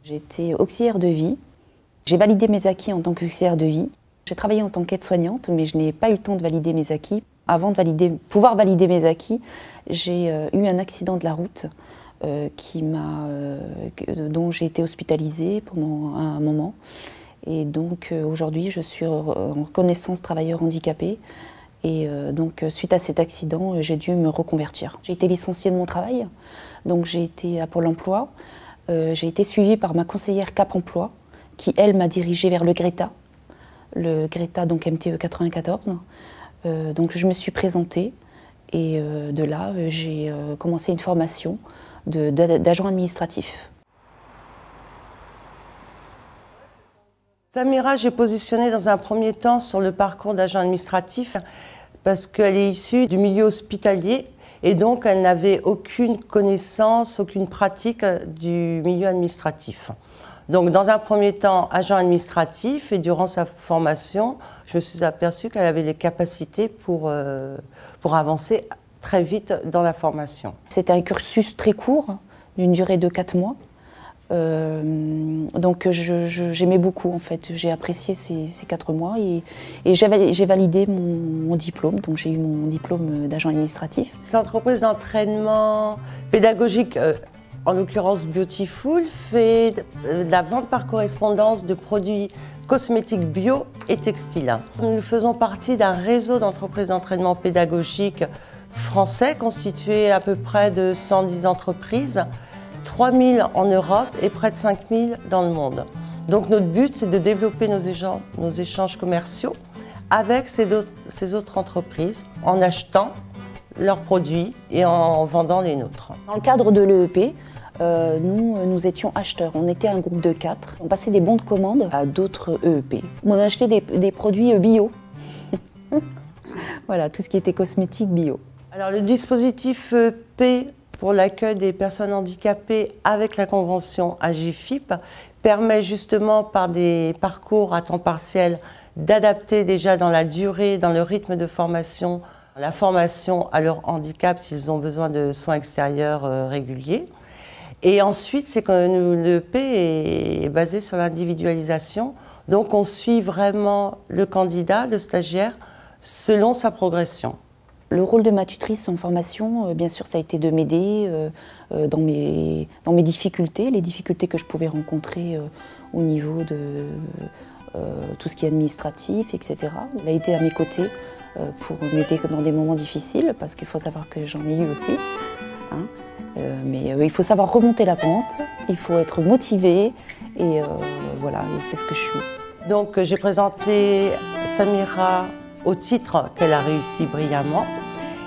J'ai été auxiliaire de vie. J'ai validé mes acquis en tant qu'auxiliaire de vie. J'ai travaillé en tant qu'aide-soignante, mais je n'ai pas eu le temps de valider mes acquis. Avant de pouvoir valider mes acquis, j'ai eu un accident de la route dont j'ai été hospitalisée pendant un moment. Et donc aujourd'hui, je suis en reconnaissance travailleur handicapé. Et donc suite à cet accident, j'ai dû me reconvertir. J'ai été licenciée de mon travail, donc j'ai été à Pôle emploi. J'ai été suivie par ma conseillère Cap Emploi, qui, elle, m'a dirigée vers le GRETA donc MTE 94. Donc je me suis présentée et de là, j'ai commencé une formation d'agent administratif. Samira, j'ai positionné dans un premier temps sur le parcours d'agent administratif parce qu'elle est issue du milieu hospitalier. Et donc, elle n'avait aucune connaissance, aucune pratique du milieu administratif. Donc, dans un premier temps, agent administratif, et durant sa formation, je me suis aperçue qu'elle avait les capacités pour avancer très vite dans la formation. C'était un cursus très court, d'une durée de 4 mois. Donc j'aimais beaucoup en fait, j'ai apprécié ces 4 mois et j'ai validé mon diplôme, donc j'ai eu mon diplôme d'agent administratif. L'entreprise d'entraînement pédagogique, en l'occurrence Beautiful, fait de la vente par correspondance de produits cosmétiques bio et textiles. Nous faisons partie d'un réseau d'entreprises d'entraînement pédagogique français constitué à peu près de 110 entreprises. 3000 en Europe et près de 5000 dans le monde. Donc notre but, c'est de développer nos échanges commerciaux avec ces autres entreprises en achetant leurs produits et en vendant les nôtres. Dans le cadre de l'EEP, nous étions acheteurs. On était un groupe de 4. On passait des bons de commande à d'autres EEP. On a acheté des produits bio. Voilà, tout ce qui était cosmétique bio. Alors le dispositif EEP pour l'accueil des personnes handicapées avec la convention AGFIP permet justement par des parcours à temps partiel d'adapter déjà dans la durée, dans le rythme de formation, la formation à leur handicap s'ils ont besoin de soins extérieurs réguliers. Et ensuite, c'est que l'EEP est basé sur l'individualisation. Donc on suit vraiment le candidat, le stagiaire, selon sa progression. Le rôle de ma tutrice en formation, bien sûr, ça a été de m'aider dans mes difficultés, les difficultés que je pouvais rencontrer au niveau de tout ce qui est administratif, etc. Elle a été à mes côtés pour m'aider dans des moments difficiles, parce qu'il faut savoir que j'en ai eu aussi. Hein. Mais il faut savoir remonter la pente, il faut être motivé, et voilà, et c'est ce que je suis. Donc j'ai présenté Samira au titre qu'elle a réussi brillamment.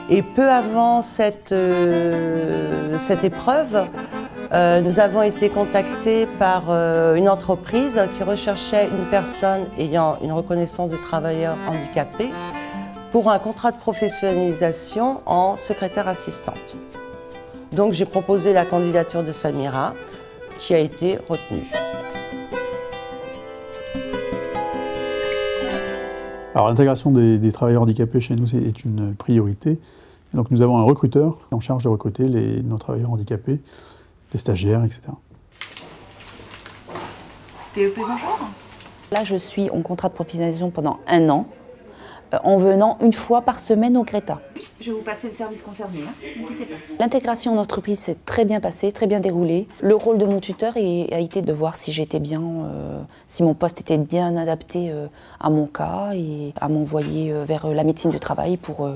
Et peu avant cette épreuve, nous avons été contactés par une entreprise qui recherchait une personne ayant une reconnaissance de travailleur handicapé pour un contrat de professionnalisation en secrétaire assistante. Donc j'ai proposé la candidature de Samira qui a été retenue. Alors l'intégration des travailleurs handicapés chez nous est une priorité. Et donc nous avons un recruteur en charge de recruter nos travailleurs handicapés, les stagiaires, etc. TEP, bonjour. Là, je suis en contrat de professionnalisation pendant 1 an, en venant une fois par semaine au GRETA. Je vais vous passer le service concerné, hein. N'inquiétez pas. L'intégration en entreprise s'est très bien passée, très bien déroulée. Le rôle de mon tuteur a été de voir si j'étais bien, si mon poste était bien adapté à mon cas et à m'envoyer vers la médecine du travail pour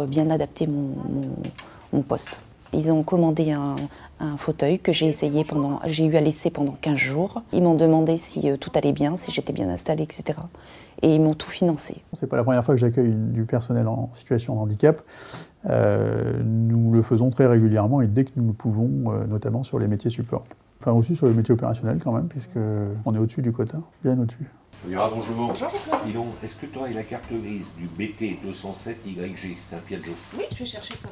bien adapter mon poste. Ils ont commandé un fauteuil que j'ai eu à laisser pendant 15 jours. Ils m'ont demandé si tout allait bien, si j'étais bien installée, etc. Et ils m'ont tout financé. C'est pas la première fois que j'accueille du personnel en situation de handicap. Nous le faisons très régulièrement et dès que nous le pouvons, notamment sur les métiers support. Enfin aussi sur les métiers opérationnels quand même, puisqu'on est au-dessus du quota, bien au-dessus. Bonjour. Dis donc, est-ce que tu aurais la carte grise du BT 207YG, c'est un Piaggio? Oui, je vais chercher ça.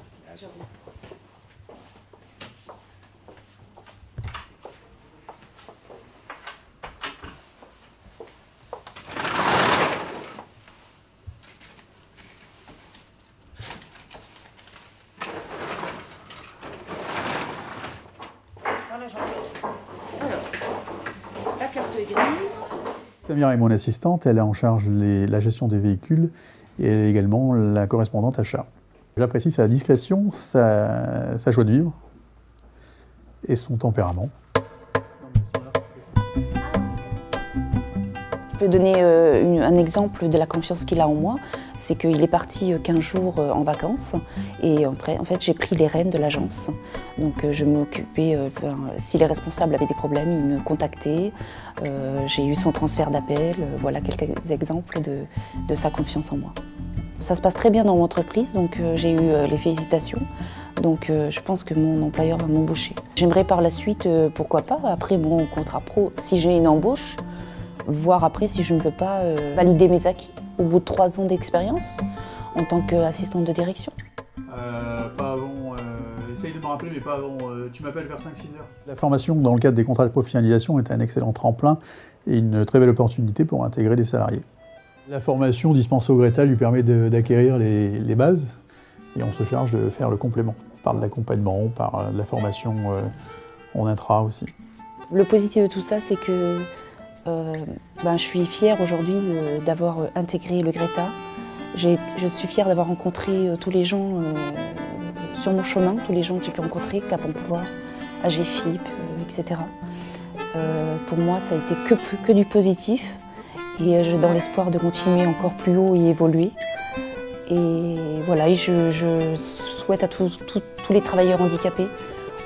Voilà, j'en ai. Alors, la carte grise. Samira est mon assistante, elle est en charge la gestion des véhicules et elle est également la correspondante achat. J'apprécie sa discrétion, sa joie de vivre et son tempérament. Je peux donner un exemple de la confiance qu'il a en moi. C'est qu'il est parti 15 jours en vacances et après, en fait, j'ai pris les rênes de l'agence. Donc je m'occupais, si les responsables avaient des problèmes, ils me contactaient. J'ai eu son transfert d'appel. Voilà quelques exemples de sa confiance en moi. Ça se passe très bien dans mon entreprise, donc j'ai eu les félicitations. Donc je pense que mon employeur va m'embaucher. J'aimerais par la suite, pourquoi pas, après mon contrat pro, si j'ai une embauche, voir après si je ne peux pas valider mes acquis au bout de 3 ans d'expérience en tant qu'assistante de direction. Pas avant, essaye de me rappeler, mais pas avant, tu m'appelles vers 5-6 heures. La formation dans le cadre des contrats de professionnalisation est un excellent tremplin et une très belle opportunité pour intégrer des salariés. La formation dispensée au Greta lui permet d'acquérir les bases et on se charge de faire le complément par de l'accompagnement, par de la formation en intra aussi. Le positif de tout ça, c'est que je suis fière aujourd'hui d'avoir intégré le Greta. Je suis fière d'avoir rencontré tous les gens sur mon chemin, tous les gens que j'ai pu rencontrer, Cap Emploi, AGFIP, etc. Pour moi, ça a été que du positif et j'ai dans l'espoir de continuer encore plus haut et évoluer. Et voilà, et je souhaite à tous les travailleurs handicapés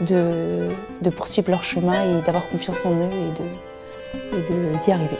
de poursuivre leur chemin et d'avoir confiance en eux et d'y arriver.